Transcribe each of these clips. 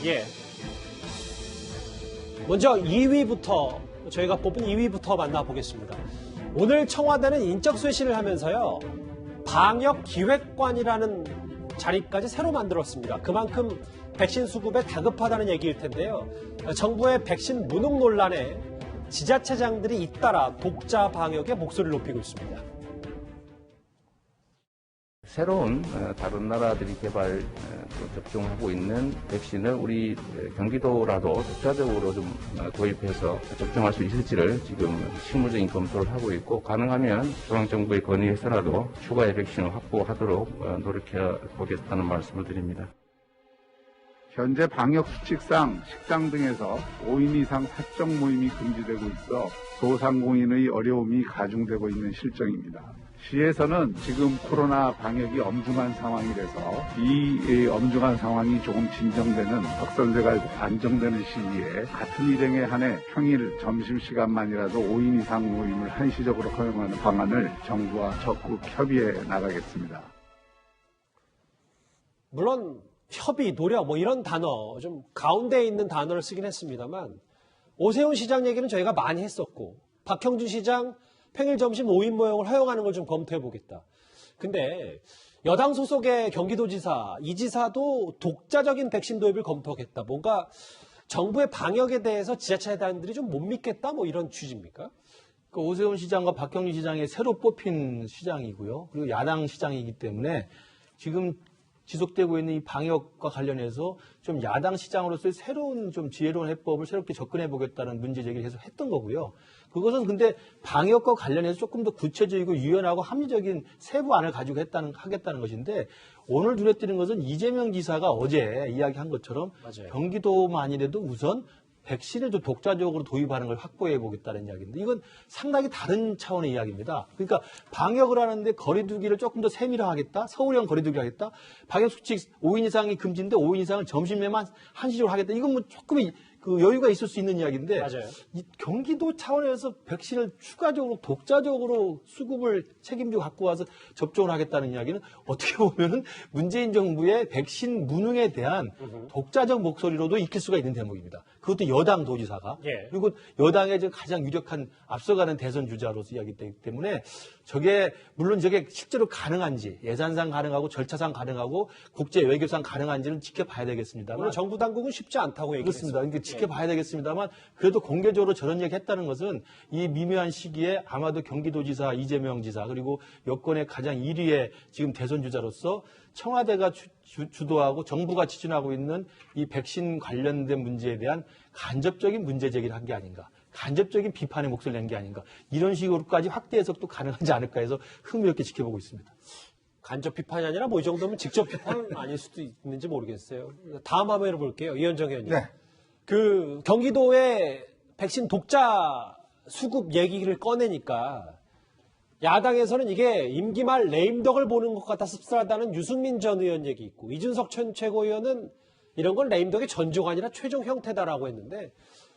예. 먼저 2위부터 저희가 뽑은 2위부터 만나보겠습니다. 오늘 청와대는 인적 쇄신을 하면서요. 방역기획관이라는 자리까지 새로 만들었습니다. 그만큼 백신 수급에 다급하다는 얘기일 텐데요. 정부의 백신 무능 논란에 지자체장들이 잇따라 독자 방역에 목소리를 높이고 있습니다. 새로운 다른 나라들이 개발 접종하고 있는 백신을 우리 경기도라도 독자적으로 좀 도입해서 접종할 수 있을지를 지금 실무적인 검토를 하고 있고, 가능하면 중앙정부에 건의해서라도 추가의 백신을 확보하도록 노력해 보겠다는 말씀을 드립니다. 현재 방역수칙상 식당 등에서 5인 이상 사적 모임이 금지되고 있어 소상공인의 어려움이 가중되고 있는 실정입니다. 시에서는 지금 코로나 방역이 엄중한 상황이라서 이 엄중한 상황이 조금 진정되는 확산세가 안정되는 시기에 같은 일행에 한해 평일 점심시간만이라도 5인 이상 모임을 한시적으로 허용하는 방안을 정부와 적극 협의해 나가겠습니다. 물론 협의, 노력 뭐 이런 단어 좀 가운데에 있는 단어를 쓰긴 했습니다만 오세훈 시장 얘기는 저희가 많이 했었고 박형준 시장 평일 점심 5인 모형을 허용하는 걸 좀 검토해 보겠다. 근데 여당 소속의 경기도지사, 이 지사도 독자적인 백신 도입을 검토하겠다. 뭔가 정부의 방역에 대해서 지자체단들이 좀 못 믿겠다 뭐 이런 취지입니까? 그 오세훈 시장과 박형준 시장이 새로 뽑힌 시장이고요. 그리고 야당 시장이기 때문에 지금 지속되고 있는 이 방역과 관련해서 좀 야당 시장으로서의 새로운 좀 지혜로운 해법을 새롭게 접근해 보겠다는 문제 제기를 계속 했던 거고요. 그것은 근데 방역과 관련해서 조금 더 구체적이고 유연하고 합리적인 세부안을 가지고 하겠다는 것인데, 오늘 눈에 띄는 것은 이재명 지사가 어제 이야기한 것처럼 맞아요. 경기도만이라도 우선 백신을 좀 독자적으로 도입하는 걸 확보해 보겠다는 이야기인데, 이건 상당히 다른 차원의 이야기입니다. 그러니까 방역을 하는데 거리두기를 조금 더 세밀화하겠다, 서울형 거리두기를 하겠다, 방역수칙 5인 이상이 금지인데 5인 이상은 점심에만 한시적으로 하겠다. 이건 뭐 조금 그 여유가 있을 수 있는 이야기인데, 맞아요. 이 경기도 차원에서 백신을 추가적으로 독자적으로 수급을 책임지고 갖고 와서 접종을 하겠다는 이야기는 어떻게 보면은 문재인 정부의 백신 무능에 대한 독자적 목소리로도 익힐 수가 있는 대목입니다. 그것도 여당 도지사가. 예. 그리고 여당의 가장 유력한 앞서가는 대선 주자로서 이야기되기 때문에 물론 저게 실제로 가능한지, 예산상 가능하고 절차상 가능하고 국제 외교상 가능한지는 지켜봐야 되겠습니다만. 정부 당국은 쉽지 않다고 얘기했습니다. 그렇습니다. 지켜봐야 되겠습니다만, 그래도 공개적으로 저런 얘기 했다는 것은 이 미묘한 시기에 아마도 경기도지사 이재명 지사, 그리고 여권의 가장 1위의 지금 대선 주자로서 청와대가 주도하고 정부가 추진하고 있는 이 백신 관련된 문제에 대한 간접적인 문제 제기를 한 게 아닌가, 간접적인 비판의 목소리를 낸 게 아닌가, 이런 식으로까지 확대 해석도 가능하지 않을까 해서 흥미롭게 지켜보고 있습니다. 간접 비판이 아니라 뭐 이 정도면 직접 비판은 아닐 수도 있는지 모르겠어요. 다음 화면을 볼게요. 이현정 의원님. 네. 그 경기도의 백신 독자 수급 얘기를 꺼내니까 야당에서는 이게 임기 말 레임덕을 보는 것 같아 씁쓸하다는 유승민 전 의원 얘기 있고, 이준석 전 최고위원은 이런 건 레임덕의 전조가 아니라 최종 형태다라고 했는데,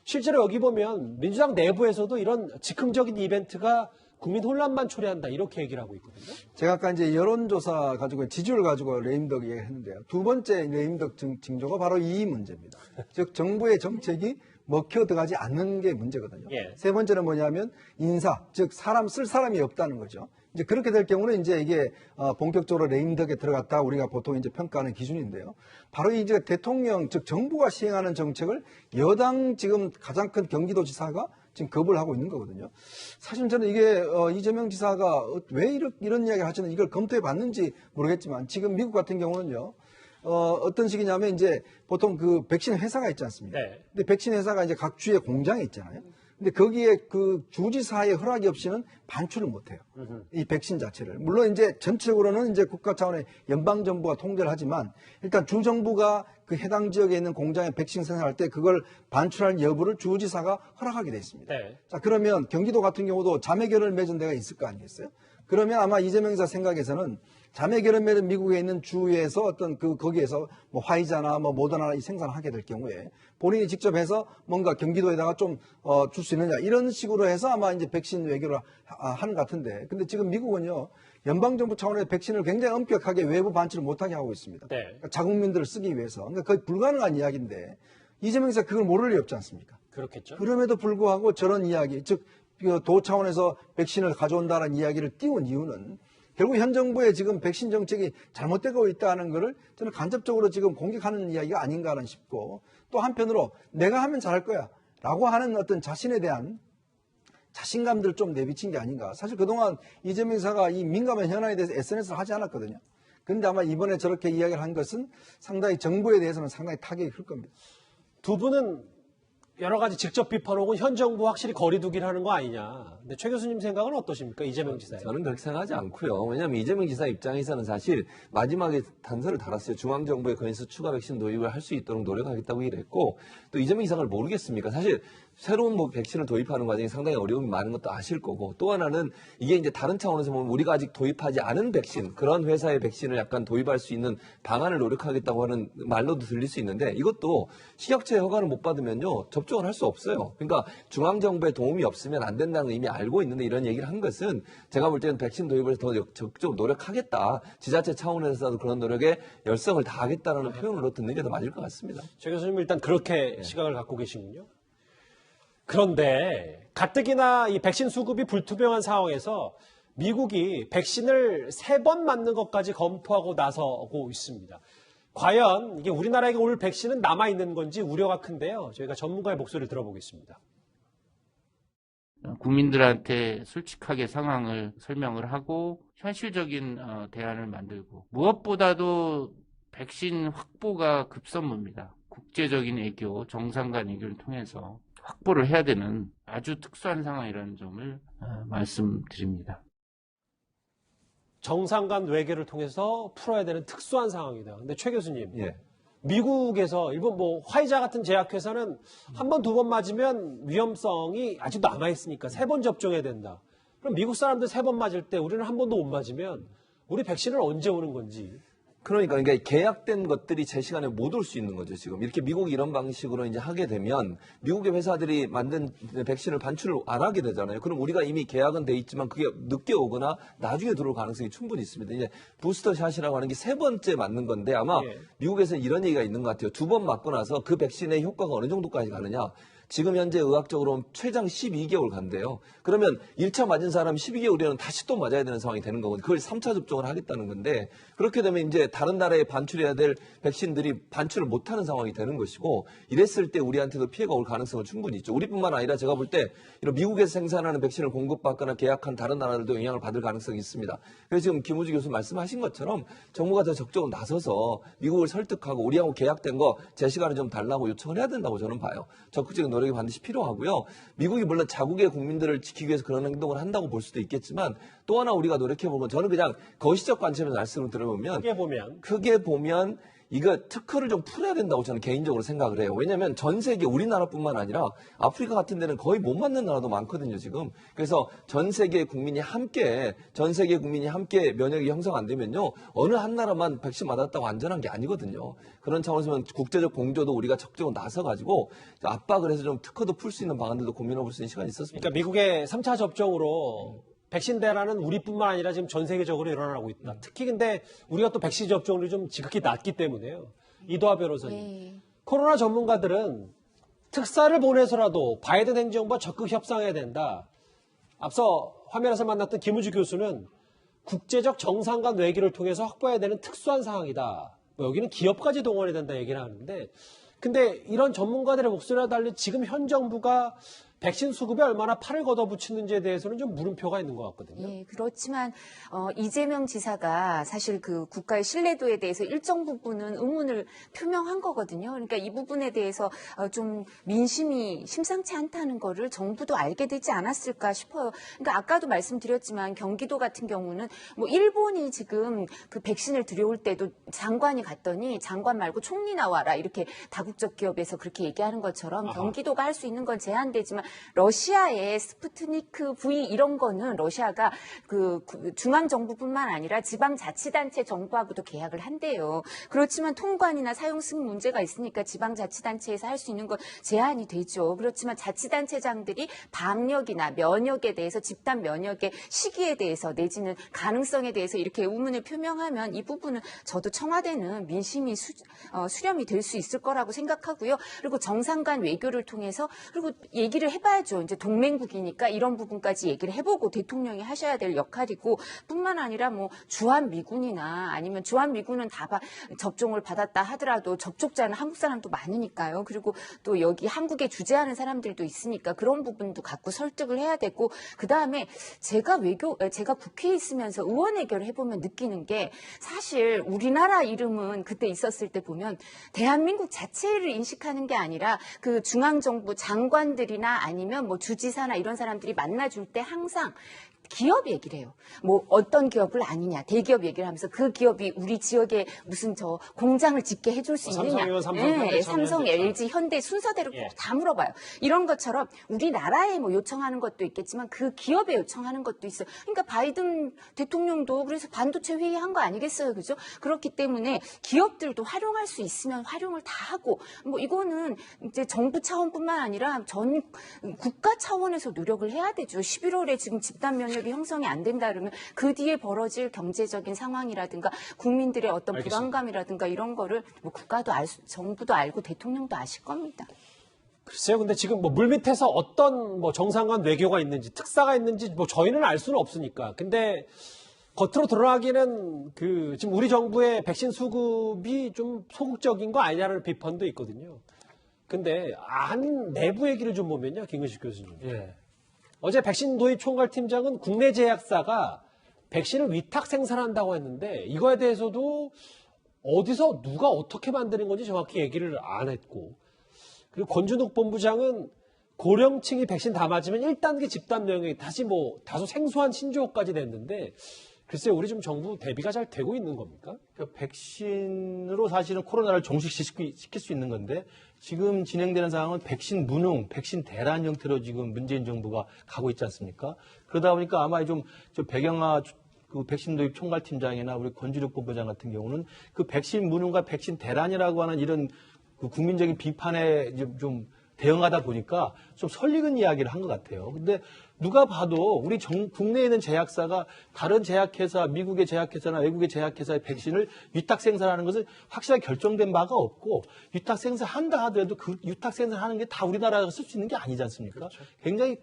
실제로 여기 보면 민주당 내부에서도 이런 즉흥적인 이벤트가 국민 혼란만 초래한다 이렇게 얘기를 하고 있거든요. 제가 아까 이제 여론조사 가지고 지지율 가지고 레임덕 얘기했는데요. 두 번째 레임덕 징조가 바로 이 문제입니다. 즉 정부의 정책이 먹혀 들어가지 않는 게 문제거든요. 예. 세 번째는 뭐냐면 인사, 즉 사람 쓸 사람이 없다는 거죠. 이제 그렇게 될 경우는 이제 이게 본격적으로 레임덕에 들어갔다 우리가 보통 이제 평가하는 기준인데요. 바로 이제 대통령, 즉 정부가 시행하는 정책을 여당 지금 가장 큰 경기도지사가 지금 거부를 하고 있는 거거든요. 사실 저는 이게 이재명 지사가 왜 이런 이야기를 하시는지 이걸 검토해 봤는지 모르겠지만, 지금 미국 같은 경우는요. 어떤 식이냐면 이제 보통 그 백신 회사가 있지 않습니까? 네. 근데 백신 회사가 이제 각 주의 공장에 있잖아요. 근데 거기에 그 주지사의 허락이 없이는 반출을 못 해요. 이 백신 자체를. 물론 이제 전체적으로는 이제 국가 차원의 연방정부가 통제를 하지만, 일단 주정부가 그 해당 지역에 있는 공장에 백신 생산할 때 그걸 반출할 여부를 주지사가 허락하게 돼 있습니다. 네. 자, 그러면 경기도 같은 경우도 자매결을 맺은 데가 있을 거 아니겠어요? 그러면 아마 이재명 지사 생각에서는 자매결을 맺은 미국에 있는 주에서 어떤 거기에서 뭐 화이자나 뭐 모더나 이 생산을 하게 될 경우에 본인이 직접 해서 뭔가 경기도에다가 좀 줄 수 있느냐, 이런 식으로 해서 아마 이제 백신 외교를 하는 것 같은데, 근데 지금 미국은요, 연방정부 차원에서 백신을 굉장히 엄격하게 외부 반출을 못하게 하고 있습니다. 네. 그러니까 자국민들을 쓰기 위해서. 그러니까 거의 불가능한 이야기인데, 이재명 지사 그걸 모를 리 없지 않습니까? 그렇겠죠. 그럼에도 불구하고 저런 이야기, 즉, 도 차원에서 백신을 가져온다는 이야기를 띄운 이유는 결국 현 정부의 지금 백신 정책이 잘못되고 있다는 것을 저는 간접적으로 지금 공격하는 이야기가 아닌가는 싶고, 또 한편으로 내가 하면 잘할 거야 라고 하는 어떤 자신에 대한 자신감들을 좀 내비친 게 아닌가. 사실 그동안 이재명 지사가 이 민감한 현안에 대해서 SNS를 하지 않았거든요. 그런데 아마 이번에 저렇게 이야기를 한 것은 상당히 정부에 대해서는 상당히 타격이 클 겁니다. 두 분은 여러 가지 직접 비판 혹은 현 정부 확실히 거리두기를 하는 거 아니냐. 근데 최 교수님 생각은 어떠십니까? 이재명 지사의. 저는 그렇게 생각하지 않고요. 왜냐하면 이재명 지사 입장에서는 사실 마지막에 단서를 달았어요. 중앙정부에 관해서 추가 백신 도입을 할 수 있도록 노력하겠다고 일했고, 또 이재명 지사를 모르겠습니까? 사실 새로운 백신을 도입하는 과정이 상당히 어려움이 많은 것도 아실 거고, 또 하나는 이게 이제 다른 차원에서 보면 우리가 아직 도입하지 않은 백신, 그런 회사의 백신을 약간 도입할 수 있는 방안을 노력하겠다고 하는 말로도 들릴 수 있는데, 이것도 식약처의 허가를 못 받으면요 접종을 할 수 없어요. 그러니까 중앙정부의 도움이 없으면 안 된다는 걸 이미 알고 있는데, 이런 얘기를 한 것은 제가 볼 때는 백신 도입을 더 적극적으로 노력하겠다, 지자체 차원에서도 그런 노력에 열성을 다하겠다는 표현으로 듣는 게 더 맞을 것 같습니다. 최 교수님 일단 그렇게 시각을 갖고 계시군요. 그런데 가뜩이나 이 백신 수급이 불투명한 상황에서 미국이 백신을 3번 맞는 것까지 검토하고 나서고 있습니다. 과연 이게 우리나라에게 올 백신은 남아있는 건지 우려가 큰데요. 저희가 전문가의 목소리를 들어보겠습니다. 국민들한테 솔직하게 상황을 설명을 하고 현실적인 대안을 만들고, 무엇보다도 백신 확보가 급선무입니다. 국제적인 애교, 정상 간 애교를 통해서 확보를 해야 되는 아주 특수한 상황이라는 점을 말씀드립니다. 정상 간 외교를 통해서 풀어야 되는 특수한 상황이다. 근데 최 교수님, 예. 미국에서 일본 화이자 같은 제약회사는 한 번, 2번 맞으면 위험성이 아직도 남아있으니까 3번 접종해야 된다. 그럼 미국 사람들 3번 맞을 때 우리는 한 번도 못 맞으면 우리 백신은 언제 오는 건지. 그러니까 계약된 것들이 제 시간에 못 올 수 있는 거죠, 지금. 이렇게 미국이 이런 방식으로 이제 하게 되면 미국의 회사들이 만든 백신을 반출을 안 하게 되잖아요. 그럼 우리가 이미 계약은 돼 있지만 그게 늦게 오거나 나중에 들어올 가능성이 충분히 있습니다. 이제 부스터샷이라고 하는 게 3번째 맞는 건데, 아마 예. 미국에서 이런 얘기가 있는 것 같아요. 2번 맞고 나서 그 백신의 효과가 어느 정도까지 가느냐. 지금 현재 의학적으로는 최장 12개월 간대요. 그러면 1차 맞은 사람 12개월이면 다시 또 맞아야 되는 상황이 되는 거거든요. 그걸 3차 접종을 하겠다는 건데, 그렇게 되면 이제 다른 나라에 반출해야 될 백신들이 반출을 못하는 상황이 되는 것이고, 이랬을 때 우리한테도 피해가 올 가능성은 충분히 있죠. 우리뿐만 아니라 제가 볼 때 이런 미국에서 생산하는 백신을 공급받거나 계약한 다른 나라들도 영향을 받을 가능성이 있습니다. 그래서 지금 김우주 교수 말씀하신 것처럼 정부가 더 적극적으로 나서서 미국을 설득하고 우리하고 계약된 거 제 시간에 좀 달라고 요청을 해야 된다고 저는 봐요. 적극적인 노력이 반드시 필요하고요. 미국이 물론 자국의 국민들을 지키기 위해서 그런 행동을 한다고 볼 수도 있겠지만, 또 하나 우리가 노력해보면, 저는 그냥 거시적 관점에서 말씀을 들어보면 크게 보면 이거 특허를 좀 풀어야 된다고 저는 개인적으로 생각을 해요. 왜냐하면 전 세계, 우리나라뿐만 아니라 아프리카 같은 데는 거의 못 맞는 나라도 많거든요, 지금. 그래서 전 세계 국민이 함께 면역이 형성 안 되면요, 어느 한 나라만 백신 맞았다고 안전한 게 아니거든요. 그런 차원에서 국제적 공조도 우리가 적극적으로 나서가지고 압박을 해서 좀 특허도 풀 수 있는 방안들도 고민해 볼 수 있는 시간이 있었습니다. 그러니까 미국의 3차 접종으로 백신 대란은 우리뿐만 아니라 지금 전 세계적으로 일어나고 있다. 특히 근데 우리가 또 백신 접종률이 좀 지극히 낮기 때문에요. 이도하 변호사님. 네. 코로나 전문가들은 특사를 보내서라도 바이든 행정부와 적극 협상해야 된다. 앞서 화면에서 만났던 김우주 교수는 국제적 정상 간 외교를 통해서 확보해야 되는 특수한 상황이다. 여기는 기업까지 동원해야 된다 얘기를 하는데, 근데 이런 전문가들의 목소리와 달리 지금 현 정부가 백신 수급에 얼마나 팔을 걷어붙이는지에 대해서는 좀 물음표가 있는 것 같거든요. 예, 그렇지만 이재명 지사가 사실 그 국가의 신뢰도에 대해서 일정 부분은 의문을 표명한 거거든요. 그러니까 이 부분에 대해서 좀 민심이 심상치 않다는 거를 정부도 알게 되지 않았을까 싶어요. 그러니까 아까도 말씀드렸지만 경기도 같은 경우는 뭐 일본이 지금 그 백신을 들여올 때도 장관이 갔더니 장관 말고 총리 나와라 이렇게 다국적 기업에서 그렇게 얘기하는 것처럼 경기도가 할 수 있는 건 제한되지만 러시아의 스푸트니크 V 이런 거는 러시아가 그 중앙 정부뿐만 아니라 지방 자치단체 정부하고도 계약을 한대요. 그렇지만 통관이나 사용 승인 문제가 있으니까 지방 자치단체에서 할 수 있는 건 제한이 되죠. 그렇지만 자치단체장들이 방역이나 면역에 대해서 집단 면역의 시기에 대해서 내지는 가능성에 대해서 이렇게 의문을 표명하면 이 부분은 저도 청와대는 민심이 수렴이 될 수 있을 거라고 생각하고요. 그리고 정상 간 외교를 통해서 그리고 얘기를 해봐야죠. 이제 동맹국이니까 이런 부분까지 얘기를 해보고 대통령이 하셔야 될 역할이고 뿐만 아니라 뭐 주한미군이나 아니면 주한미군은 다 접종을 받았다 하더라도 접촉자는 한국 사람도 많으니까요. 그리고 또 여기 한국에 주재하는 사람들도 있으니까 그런 부분도 갖고 설득을 해야 되고 그다음에 제가 국회에 있으면서 의원 외교를 해보면 느끼는 게 사실 우리나라 이름은 그때 있었을 때 보면 대한민국 자체를 인식하는 게 아니라 그 중앙정부 장관들이나 아니면 뭐 주지사나 이런 사람들이 만나줄 때 항상 기업 얘기를 해요. 뭐 어떤 기업을 아니냐. 대기업 얘기를 하면서 그 기업이 우리 지역에 무슨 저 공장을 짓게 해줄 수 있느냐. 삼성, LG, 현대 순서대로 꼭 다 물어봐요. 이런 것처럼 우리나라에 뭐 요청하는 것도 있겠지만 그 기업에 요청하는 것도 있어요. 그러니까 바이든 대통령도 그래서 반도체 회의한 거 아니겠어요. 그죠? 그렇기 때문에 기업들도 활용할 수 있으면 활용을 다 하고 뭐 이거는 이제 정부 차원뿐만 아니라 전 국가 차원에서 노력을 해야 되죠. 11월에 지금 집단 면역이 형성이 안 된다 그러면 그 뒤에 벌어질 경제적인 상황이라든가 국민들의 어떤 불안감이라든가 이런 거를 뭐 국가도 정부도 알고 대통령도 아실 겁니다. 글쎄요, 근데 지금 뭐 물밑에서 어떤 뭐 정상간 외교가 있는지 특사가 있는지 뭐 저희는 알 수는 없으니까. 근데 겉으로 드러나기는 그 지금 우리 정부의 백신 수급이 좀 소극적인 거 아니냐는 비판도 있거든요. 근데 안 내부 얘기를 좀 보면요, 김근식 교수님. 예. 어제 백신 도입 총괄팀장은 국내 제약사가 백신을 위탁 생산한다고 했는데 이거에 대해서도 어디서 누가 어떻게 만드는 건지 정확히 얘기를 안 했고 그리고 권준욱 본부장은 고령층이 백신 다 맞으면 1단계 집단 면역이 다시 뭐 다소 생소한 신조어까지 냈는데 글쎄요, 우리 좀 정부 대비가 잘 되고 있는 겁니까? 그러니까 백신으로 사실은 코로나를 종식시킬 수 있는 건데 지금 진행되는 상황은 백신 무능, 백신 대란 형태로 지금 문재인 정부가 가고 있지 않습니까? 그러다 보니까 아마 좀 배경화 그 백신 도입 총괄팀장이나 우리 권준욱 본부장 같은 경우는 그 백신 무능과 백신 대란이라고 하는 이런 그 국민적인 비판에 좀 대응하다 보니까 좀 설익은 이야기를 한 것 같아요. 근데 누가 봐도 우리 국내에 있는 제약사가 다른 제약회사, 미국의 제약회사나 외국의 제약회사의 백신을 위탁 생산하는 것은 확실하게 결정된 바가 없고 위탁 생산한다 하더라도 그 위탁 생산하는 게 다 우리나라가 쓸 수 있는 게 아니지 않습니까? 그렇죠. 굉장히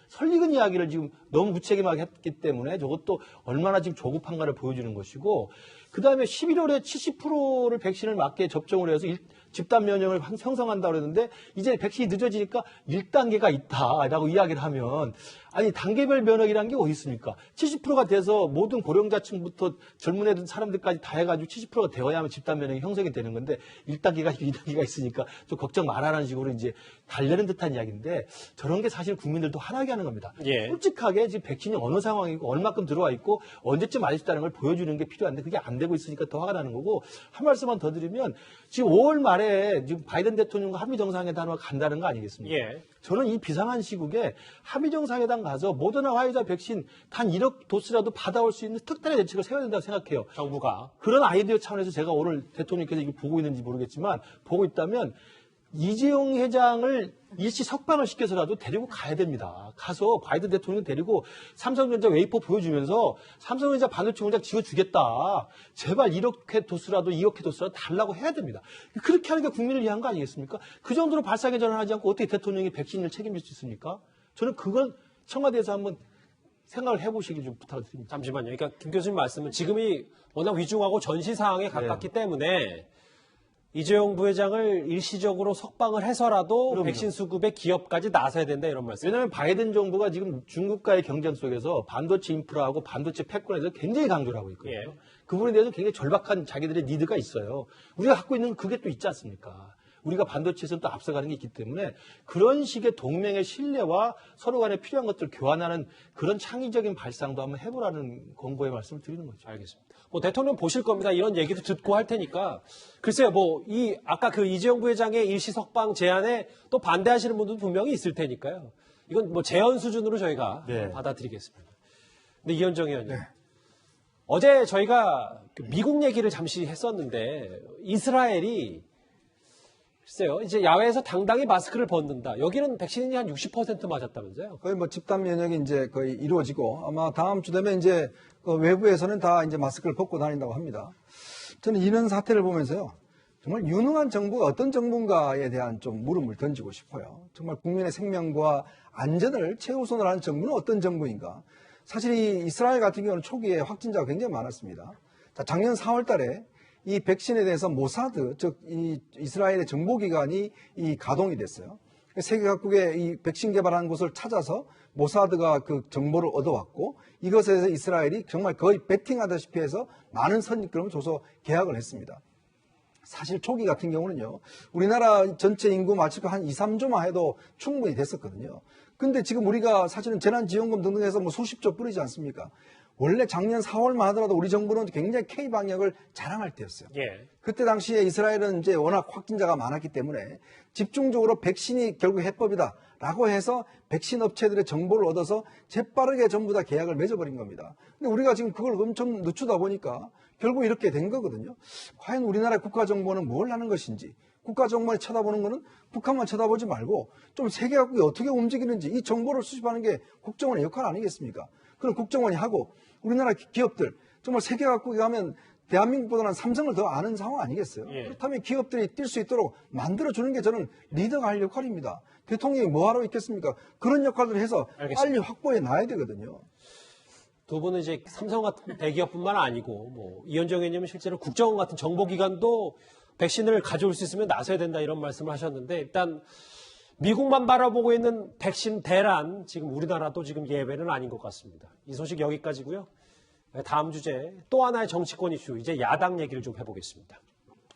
설익은 이야기를 지금 너무 무책임하게 했기 때문에 저것도 얼마나 지금 조급한가를 보여주는 것이고 그다음에 11월에 70%를 백신을 맞게 접종을 해서 집단 면역을 형성한다고 그랬는데 이제 백신이 늦어지니까 1단계가 있다라고 이야기를 하면 아니 단계별 면역이라는 게 어디 있습니까? 70%가 돼서 모든 고령자층부터 젊은 애들 사람들까지 다 해가지고 70%가 되어야만 집단 면역이 형성이 되는 건데 1단계가 2단계가 있으니까 좀 걱정 말아라는 식으로 이제 달래는 듯한 이야기인데 저런 게 사실 국민들도 화나게 하는 겁니다. 예. 솔직하게 지금 백신이 어느 상황이고 얼마큼 들어와 있고 언제쯤 맞을 수 있다는 걸 보여주는 게 필요한데 그게 안 되고 있으니까 더 화가 나는 거고 한 말씀만 더 드리면 지금 5월 말에 지금 바이든 대통령과 한미 정상회담을 간다는 거 아니겠습니까? 예. 저는 이 비상한 시국에 한미 정상회담 가서 모더나 화이자 백신 단 1억 도스라도 받아올 수 있는 특단의 대책을 세워야 된다고 생각해요. 정부가. 그런 아이디어 차원에서 제가 오늘 대통령께서 이거 보고 있는지 모르겠지만 보고 있다면 이재용 회장을 일시 석방을 시켜서라도 데리고 가야 됩니다. 가서 바이든 대통령 데리고 삼성전자 웨이퍼 보여주면서 삼성전자 반도체 공장 지어주겠다. 제발 1억 회 도수라도 2억 회 도수라도 달라고 해야 됩니다. 그렇게 하는 게 국민을 위한 거 아니겠습니까? 그 정도로 발상의 전환하지 않고 어떻게 대통령이 백신을 책임질 수 있습니까? 저는 그건 청와대에서 한번 생각을 해보시길 좀 부탁드립니다. 잠시만요. 그러니까 김 교수님 말씀은 지금이 워낙 위중하고 전시 상황에 가깝기 때문에 이재용 부회장을 일시적으로 석방을 해서라도 그럼요. 백신 수급에 기업까지 나서야 된다 이런 말씀. 왜냐하면 바이든 정부가 지금 중국과의 경쟁 속에서 반도체 인프라하고 반도체 패권에 대해서 굉장히 강조를 하고 있거든요. 예. 그 부분에 대해서 굉장히 절박한 자기들의 니드가 있어요. 우리가 갖고 있는 그게 또 있지 않습니까? 우리가 반도체에서 또 앞서가는 게 있기 때문에 그런 식의 동맹의 신뢰와 서로 간에 필요한 것들을 교환하는 그런 창의적인 발상도 한번 해보라는 권고의 말씀을 드리는 거죠. 알겠습니다. 뭐 대통령 보실 겁니다. 이런 얘기도 듣고 할 테니까. 글쎄요, 뭐 아까 그 이재용 부회장의 일시 석방 제안에 또 반대하시는 분들도 분명히 있을 테니까요. 이건 뭐 제언 수준으로 저희가 네. 받아들이겠습니다. 근데 이현정 의원님, 어제 저희가 그 미국 얘기를 잠시 했었는데 이스라엘이 글쎄요, 이제 야외에서 당당히 마스크를 벗는다. 여기는 백신이 한 60% 맞았다면서요? 거의 뭐 집단 면역이 이제 거의 이루어지고 아마 다음 주 되면 이제 그 외부에서는 다 이제 마스크를 벗고 다닌다고 합니다. 저는 이런 사태를 보면서요. 정말 유능한 정부가 어떤 정부인가에 대한 좀 물음을 던지고 싶어요. 정말 국민의 생명과 안전을 최우선으로 하는 정부는 어떤 정부인가? 사실 이 이스라엘 같은 경우는 초기에 확진자가 굉장히 많았습니다. 자, 작년 4월 달에 이 백신에 대해서 모사드, 즉 이 이스라엘의 정보기관이 이 가동이 됐어요. 세계 각국의 이 백신 개발하는 곳을 찾아서 모사드가 그 정보를 얻어왔고 이것에 대해서 이스라엘이 정말 거의 베팅하다시피 해서 많은 선입견을 줘서 계약을 했습니다. 사실 초기 같은 경우는요, 우리나라 전체 인구 마치고 한 2, 3조만 해도 충분히 됐었거든요. 근데 지금 우리가 사실은 재난지원금 등등 해서 뭐 수십조 뿌리지 않습니까? 원래 작년 4월만 하더라도 우리 정부는 굉장히 K방역을 자랑할 때였어요. 예. 그때 당시에 이스라엘은 이제 워낙 확진자가 많았기 때문에 집중적으로 백신이 결국 해법이다 라고 해서 백신 업체들의 정보를 얻어서 재빠르게 전부 다 계약을 맺어버린 겁니다. 근데 우리가 지금 그걸 엄청 늦추다 보니까 결국 이렇게 된 거거든요. 과연 우리나라의 국가정보는 뭘 하는 것인지, 국가정보를 쳐다보는 거는 북한만 쳐다보지 말고 좀 세계 각국이 어떻게 움직이는지 이 정보를 수집하는 게 국정원의 역할 아니겠습니까? 그럼 국정원이 하고 우리나라 기업들 정말 세계 각국에 가면 대한민국보다는 삼성을 더 아는 상황 아니겠어요? 예. 그렇다면 기업들이 뛸 수 있도록 만들어주는 게 저는 리더가 할 역할입니다. 대통령이 뭐하러 있겠습니까? 그런 역할을 해서 알겠습니다. 빨리 확보해 놔야 되거든요. 두 분은 이제 삼성 같은 대기업뿐만 아니고 뭐 이현정 의원님은 실제로 국정원 같은 정보기관도 백신을 가져올 수 있으면 나서야 된다 이런 말씀을 하셨는데 일단 미국만 바라보고 있는 백신 대란 지금 우리나라도 지금 예외는 아닌 것 같습니다. 이 소식 여기까지고요. 다음 주제 또 하나의 정치권 이슈 이제 야당 얘기를 좀 해보겠습니다.